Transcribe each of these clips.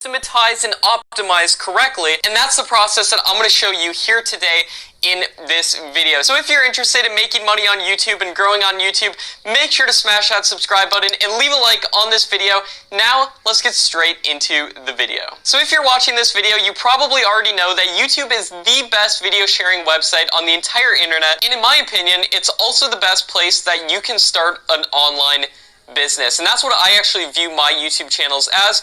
systematize and optimize correctly, and that's the process that I'm going to show you here today in this video. So if you're interested in making money on YouTube and growing on YouTube, make sure to smash that subscribe button and leave a like on this video. Now, let's get straight into the video. So if you're watching this video, you probably already know that YouTube is the best video sharing website on the entire internet, and in my opinion, it's also the best place that you can start an online business. And that's what I actually view my YouTube channels as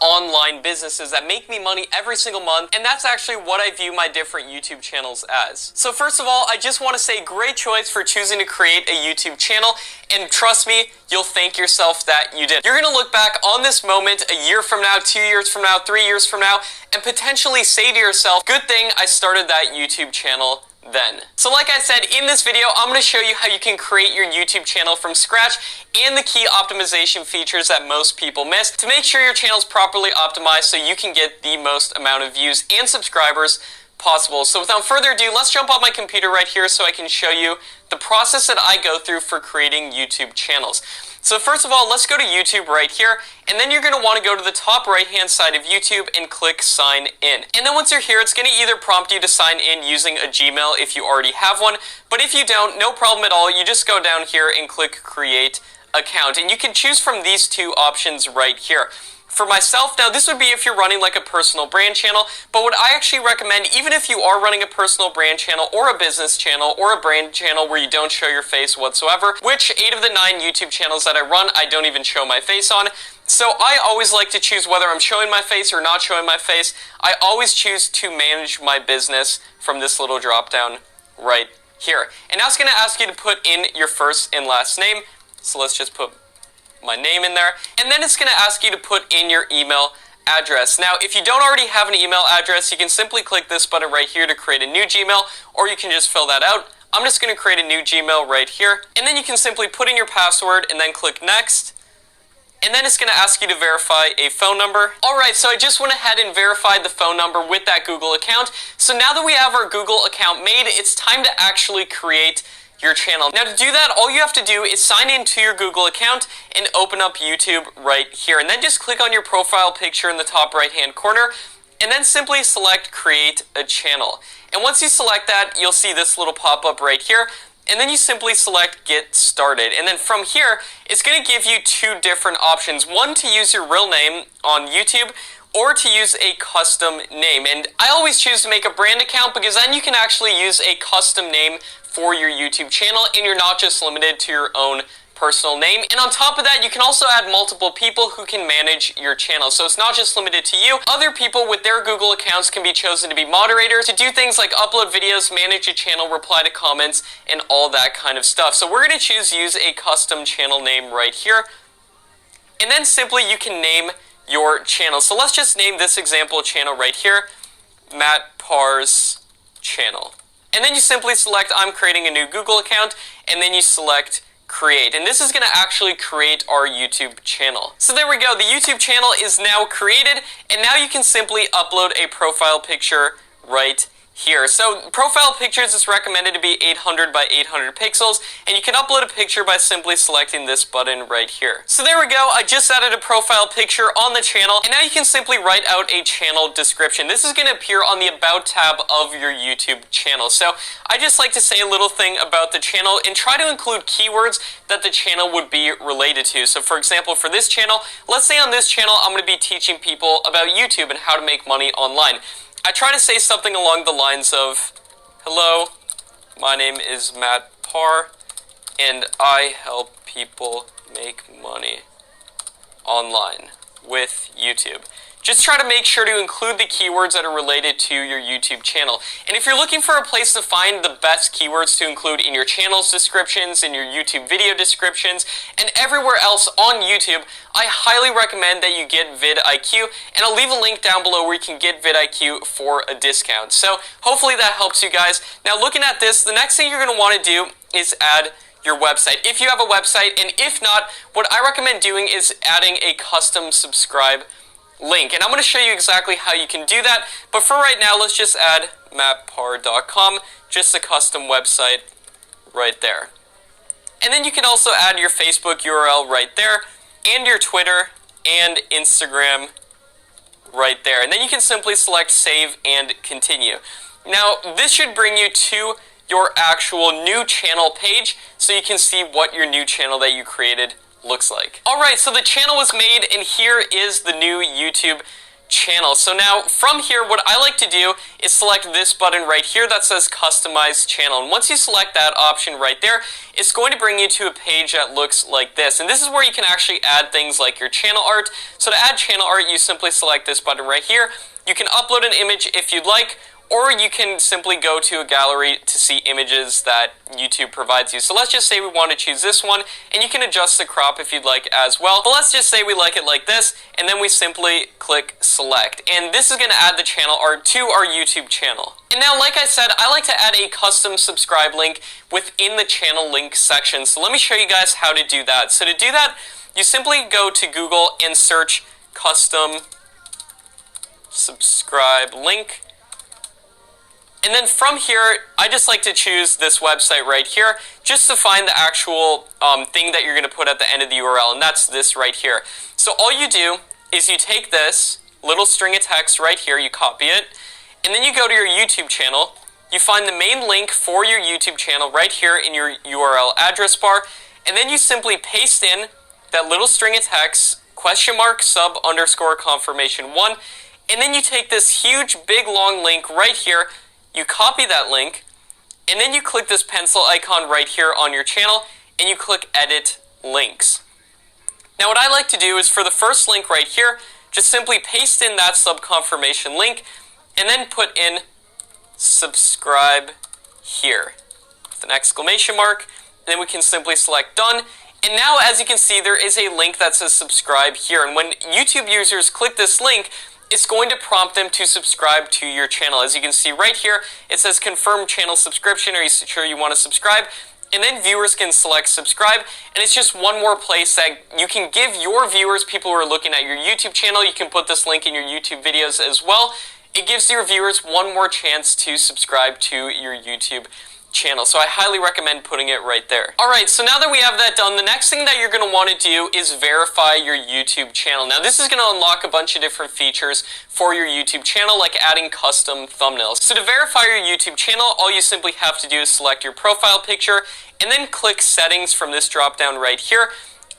online businesses that make me money every single month, and that's actually what I view my different YouTube channels as. So first of all, I just want to say great choice for choosing to create a YouTube channel, and trust me, you'll thank yourself that you did. You're going to look back on this moment a year from now, 2 years from now, 3 years from now, and potentially say to yourself, good thing I started that YouTube channel then. So like I said, in this video, I'm going to show you how you can create your YouTube channel from scratch and the key optimization features that most people miss to make sure your channel is properly optimized so you can get the most amount of views and subscribers possible. So without further ado, let's jump on my computer right here so I can show you the process that I go through for creating YouTube channels. So first of all, let's go to YouTube right here, and then you're going to want to go to the top right hand side of YouTube and click sign in. And then once you're here, it's going to either prompt you to sign in using a Gmail if you already have one, but if you don't, no problem at all. You just go down here and click create account, and you can choose from these two options right here. For myself, now this would be if you're running like a personal brand channel, but what I actually recommend, even if you are running a personal brand channel or a business channel or a brand channel where you don't show your face whatsoever, which 8 of the 9 YouTube channels that I run, I don't even show my face on. So I always like to choose whether I'm showing my face or not showing my face. I always choose to manage my business from this little drop down right here. And now it's going to ask you to put in your first and last name. So let's just put my name in there, and then it's going to ask you to put in your email address. Now, if you don't already have an email address, you can simply click this button right here to create a new Gmail, or you can just fill that out. I'm just going to create a new Gmail right here, and then you can simply put in your password and then click next, and then it's going to ask you to verify a phone number. Alright, so I just went ahead and verified the phone number with that Google account. So now that we have our Google account made, it's time to actually create your channel. Now to do that, all you have to do is sign into your Google account and open up YouTube right here, and then just click on your profile picture in the top right hand corner, and then simply select create a channel. And once you select that, you'll see this little pop-up right here, and then you simply select get started. And then from here, it's going to give you 2 different options. One, to use your real name on YouTube, or to use a custom name. And I always choose to make a brand account because then you can actually use a custom name for your YouTube channel, and you're not just limited to your own personal name. And on top of that, you can also add multiple people who can manage your channel. So it's not just limited to you. Other people with their Google accounts can be chosen to be moderators to do things like upload videos, manage a channel, reply to comments, and all that kind of stuff. So we're going to choose use a custom channel name right here. And then simply you can name your channel. So let's just name this example channel right here, Matt Parr's channel. And then you simply select I'm creating a new Google account, and then you select create. And this is going to actually create our YouTube channel. So there we go. The YouTube channel is now created, and now you can simply upload a profile picture right here. So profile pictures is recommended to be 800 by 800 pixels, and you can upload a picture by simply selecting this button right here. So there we go. I just added a profile picture on the channel, and now you can simply write out a channel description. This is going to appear on the About tab of your YouTube channel. So I just like to say a little thing about the channel and try to include keywords that the channel would be related to. So for example, for this channel, let's say on this channel I'm going to be teaching people about YouTube and how to make money online. I try to say something along the lines of, hello, my name is Matt Parr, and I help people make money online with YouTube. Just try to make sure to include the keywords that are related to your YouTube channel. And if you're looking for a place to find the best keywords to include in your channel's descriptions, in your YouTube video descriptions, and everywhere else on YouTube, I highly recommend that you get vidIQ, and I'll leave a link down below where you can get vidIQ for a discount. So hopefully that helps you guys. Now looking at this, the next thing you're going to want to do is add your website, if you have a website, and if not, what I recommend doing is adding a custom subscribe link. And I'm going to show you exactly how you can do that, but for right now, let's just add mattparr.com, just a custom website right there. And then you can also add your Facebook URL right there, and your Twitter and Instagram right there. And then you can simply select save and continue. Now, this should bring you to your actual new channel page so you can see what your new channel that you created looks like. Alright, so the channel was made and here is the new YouTube channel. So now from here, what I like to do is select this button right here that says customize channel. And once you select that option right there, it's going to bring you to a page that looks like this. And this is where you can actually add things like your channel art. So to add channel art, you simply select this button right here. You can upload an image if you'd like, or you can simply go to a gallery to see images that YouTube provides you. So let's just say we want to choose this one, and you can adjust the crop if you'd like as well. But let's just say we like it like this, and then we simply click select. And this is going to add the channel art to our YouTube channel. And now, like I said, I like to add a custom subscribe link within the channel link section. So let me show you guys how to do that. So to do that, you simply go to Google and search custom subscribe link. And then from here, I just like to choose this website right here just to find the actual thing that you're going to put at the end of the URL, and that's this right here. So all you do is you take this little string of text right here, you copy it, and then you go to your YouTube channel, you find the main link for your YouTube channel right here in your URL address bar, and then you simply paste in that little string of text, !sub_confirmation1, and then you take this huge, big, long link right here. You copy that link, and then you click this pencil icon right here on your channel, and you click Edit Links. Now what I like to do is for the first link right here, just simply paste in that sub-confirmation link, and then put in subscribe here with an exclamation mark, and then we can simply select done. And now, as you can see, there is a link that says subscribe here, and when YouTube users click this link, it's going to prompt them to subscribe to your channel. As you can see right here, it says confirm channel subscription. Are you sure you want to subscribe? And then viewers can select subscribe, and it's just one more place that you can give your viewers, people who are looking at your YouTube channel. You can put this link in your YouTube videos as well. It gives your viewers one more chance to subscribe to your YouTube channel. So I highly recommend putting it right there. Alright, so now that we have that done, the next thing that you're going to want to do is verify your YouTube channel. Now this is going to unlock a bunch of different features for your YouTube channel, like adding custom thumbnails. So to verify your YouTube channel, all you simply have to do is select your profile picture, and then click settings from this drop down right here,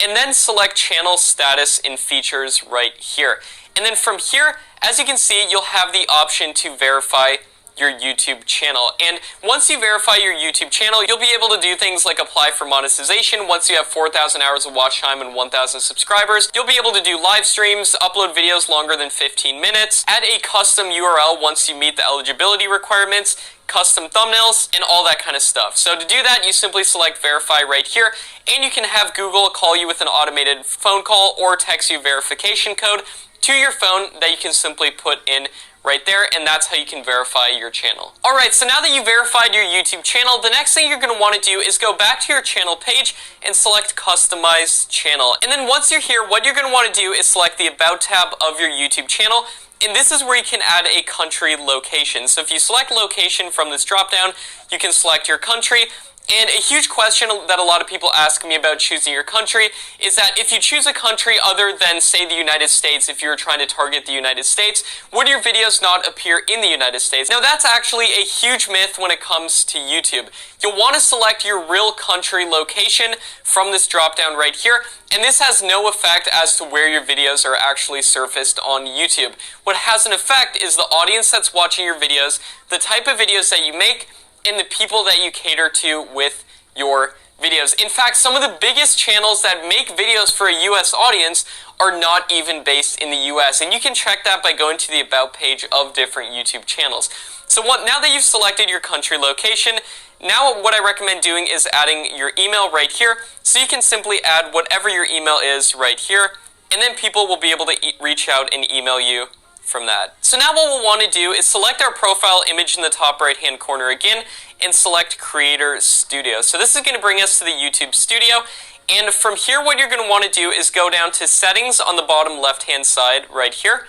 and then select channel status and features right here. And then from here, as you can see, you'll have the option to verify your YouTube channel. And once you verify your YouTube channel, you'll be able to do things like apply for monetization. Once you have 4,000 hours of watch time and 1,000 subscribers, you'll be able to do live streams, upload videos longer than 15 minutes, add a custom URL once you meet the eligibility requirements, custom thumbnails, and all that kind of stuff. So to do that, you simply select verify right here, and you can have Google call you with an automated phone call or text you verification code to your phone that you can simply put in right there, and that's how you can verify your channel. Alright, so now that you verified your YouTube channel, the next thing you're going to want to do is go back to your channel page and select Customize Channel. And then once you're here, what you're going to want to do is select the About tab of your YouTube channel, and this is where you can add a country location. So if you select location from this drop-down, you can select your country. And a huge question that a lot of people ask me about choosing your country is that if you choose a country other than, say, the United States, if you're trying to target the United States, would your videos not appear in the United States? Now, that's actually a huge myth when it comes to YouTube. You'll want to select your real country location from this drop-down right here, and this has no effect as to where your videos are actually surfaced on YouTube. What has an effect is the audience that's watching your videos, the type of videos that you make, and the people that you cater to with your videos. In fact, some of the biggest channels that make videos for a US audience are not even based in the US, and you can check that by going to the About page of different YouTube channels. So now that you've selected your country location, now what I recommend doing is adding your email right here, so you can simply add whatever your email is right here, and then people will be able to reach out and email you from that. So now what we'll want to do is select our profile image in the top right hand corner again and select Creator Studio. So this is going to bring us to the YouTube Studio, and from here what you're going to want to do is go down to Settings on the bottom left hand side right here,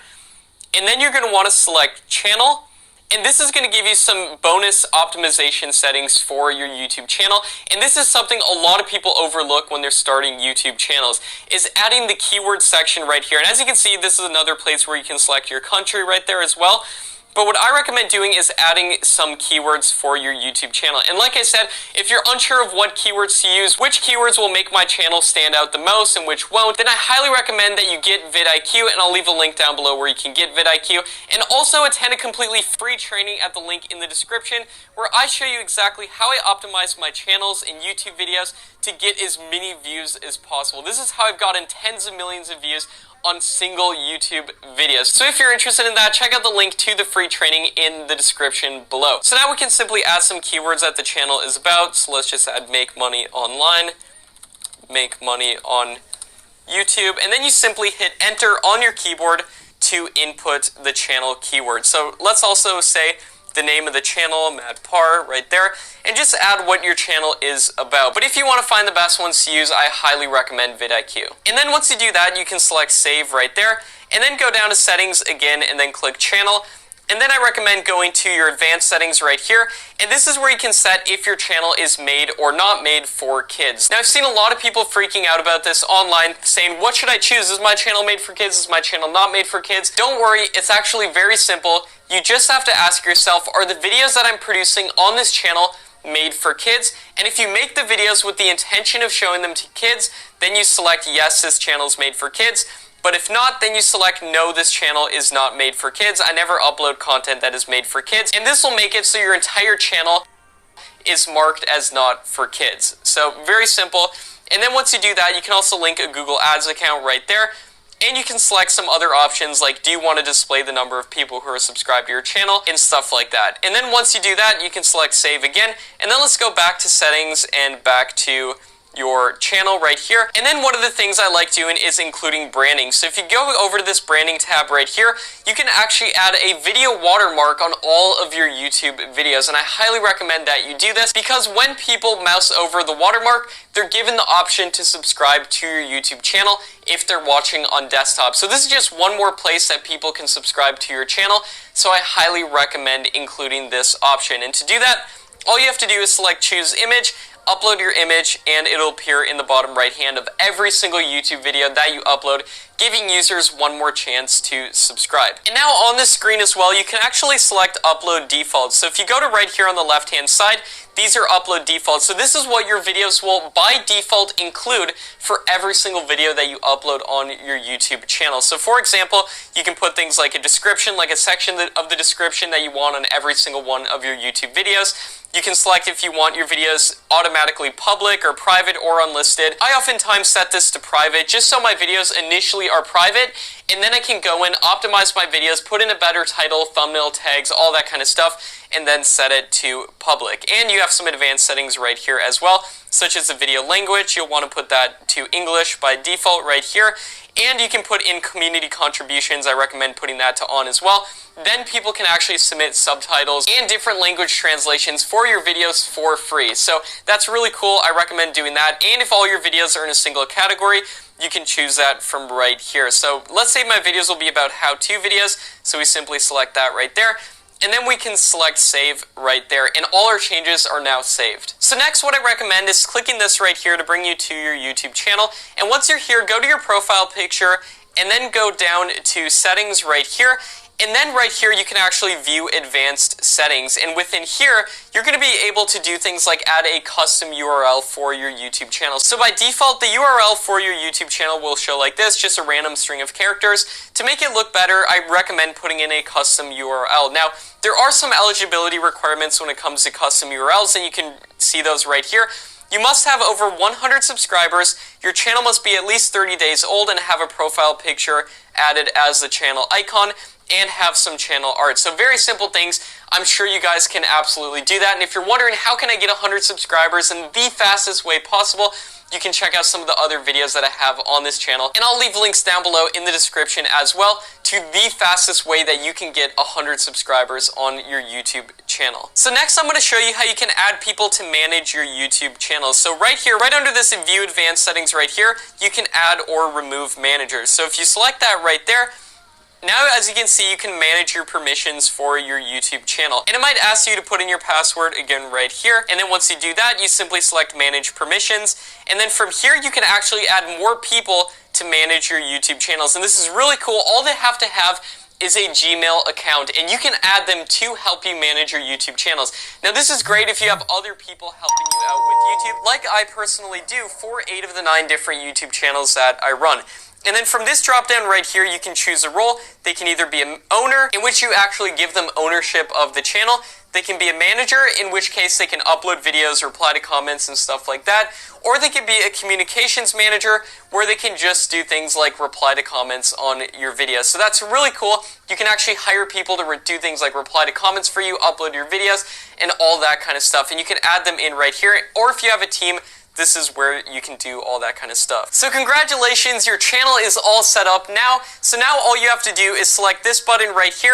and then you're going to want to select Channel, And this is going to give you some bonus optimization settings for your YouTube channel. And this is something a lot of people overlook when they're starting YouTube channels, is adding the keyword section right here. And as you can see, this is another place where you can select your country right there as well. But what I recommend doing is adding some keywords for your YouTube channel. And like I said, if you're unsure of what keywords to use, which keywords will make my channel stand out the most and which won't, then I highly recommend that you get vidIQ, and I'll leave a link down below where you can get vidIQ. And also attend a completely free training at the link in the description where I show you exactly how I optimize my channels and YouTube videos to get as many views as possible. This is how I've gotten tens of millions of views on single YouTube videos. So if you're interested in that, check out the link to the free training in the description below. So now we can simply add some keywords that the channel is about. So let's just add make money online, make money on YouTube, and then you simply hit enter on your keyboard to input the channel keyword. So let's also say the name of the channel, Mad Par, right there, and just add what your channel is about. But if you want to find the best ones to use, I highly recommend vidIQ. And then once you do that, you can select save right there, and then go down to settings again, and then click channel. And then I recommend going to your advanced settings right here, and this is where you can set if your channel is made or not made for kids. Now I've seen a lot of people freaking out about this online, saying, what should I choose? Is my channel made for kids? Is my channel not made for kids? Don't worry, it's actually very simple. You just have to ask yourself, are the videos that I'm producing on this channel made for kids? And if you make the videos with the intention of showing them to kids, then you select yes, this channel is made for kids. But if not, then you select no, this channel is not made for kids. I never upload content that is made for kids. And this will make it so your entire channel is marked as not for kids. So very simple. And then once you do that, you can also link a Google Ads account right there. And you can select some other options like, do you want to display the number of people who are subscribed to your channel and stuff like that. And then once you do that, you can select save again. And then let's go back to settings and back to your channel right here. And then one of the things I like doing is including branding. So if you go over to this branding tab right here, you can actually add a video watermark on all of your YouTube videos. And I highly recommend that you do this because when people mouse over the watermark, they're given the option to subscribe to your YouTube channel if they're watching on desktop. So this is just one more place that people can subscribe to your channel. So I highly recommend including this option. And to do that, all you have to do is select choose image, upload your image, and it'll appear in the bottom right hand of every single YouTube video that you upload, giving users one more chance to subscribe. And now on the screen as well, you can actually select upload defaults. So if you go to right here on the left hand side, these are upload defaults. So this is what your videos will by default include for every single video that you upload on your YouTube channel. So for example, you can put things like a description, like a section of the description that you want on every single one of your YouTube videos. You can select if you want your videos automatically public or private or unlisted. I oftentimes set this to private just so my videos initially are private, and then I can go in, optimize my videos, put in a better title, thumbnail tags, all that kind of stuff, and then set it to public. And you have some advanced settings right here as well, such as the video language. You'll want to put that to English by default right here. And you can put in community contributions. I recommend putting that to on as well. Then people can actually submit subtitles and different language translations for your videos for free. So that's really cool. I recommend doing that. And if all your videos are in a single category, you can choose that from right here. So let's say my videos will be about how-to videos. So we simply select that right there. And then we can select save right there, and all our changes are now saved. So next, what I recommend is clicking this right here to bring you to your YouTube channel. And once you're here, go to your profile picture and then go down to settings right here. And then right here, you can actually view advanced settings. And within here, you're going to be able to do things like add a custom URL for your YouTube channel. So by default, the URL for your YouTube channel will show like this, just a random string of characters. To make it look better, I recommend putting in a custom URL. Now, there are some eligibility requirements when it comes to custom URLs, and you can see those right here. You must have over 100 subscribers, your channel must be at least 30 days old, and have a profile picture added as the channel icon, and have some channel art. So very simple things. I'm sure you guys can absolutely do that. And if you're wondering how can I get 100 subscribers in the fastest way possible, you can check out some of the other videos that I have on this channel. And I'll leave links down below in the description as well to the fastest way that you can get 100 subscribers on your YouTube channel. So next I'm going to show you how you can add people to manage your YouTube channel. So right here, right under this View Advanced Settings right here, you can add or remove managers. So if you select that right there, Now, as you can see, you can manage your permissions for your YouTube channel. And it might ask you to put in your password again right here. And then once you do that, you simply select Manage Permissions. And then from here, you can actually add more people to manage your YouTube channels. And this is really cool. All they have to have is a Gmail account, and you can add them to help you manage your YouTube channels. Now, this is great if you have other people helping you out with YouTube, like I personally do for 8 of the 9 different YouTube channels that I run. And then from this drop down right here, you can choose a role. They can either be an owner, in which you actually give them ownership of the channel. They can be a manager, in which case they can upload videos, reply to comments, and stuff like that. Or they could be a communications manager, where they can just do things like reply to comments on your videos. So that's really cool. You can actually hire people to do things like reply to comments for you, upload your videos, and all that kind of stuff. And you can add them in right here. Or if you have a team, this is where you can do all that kind of stuff. So congratulations, your channel is all set up now. So now all you have to do is select this button right here,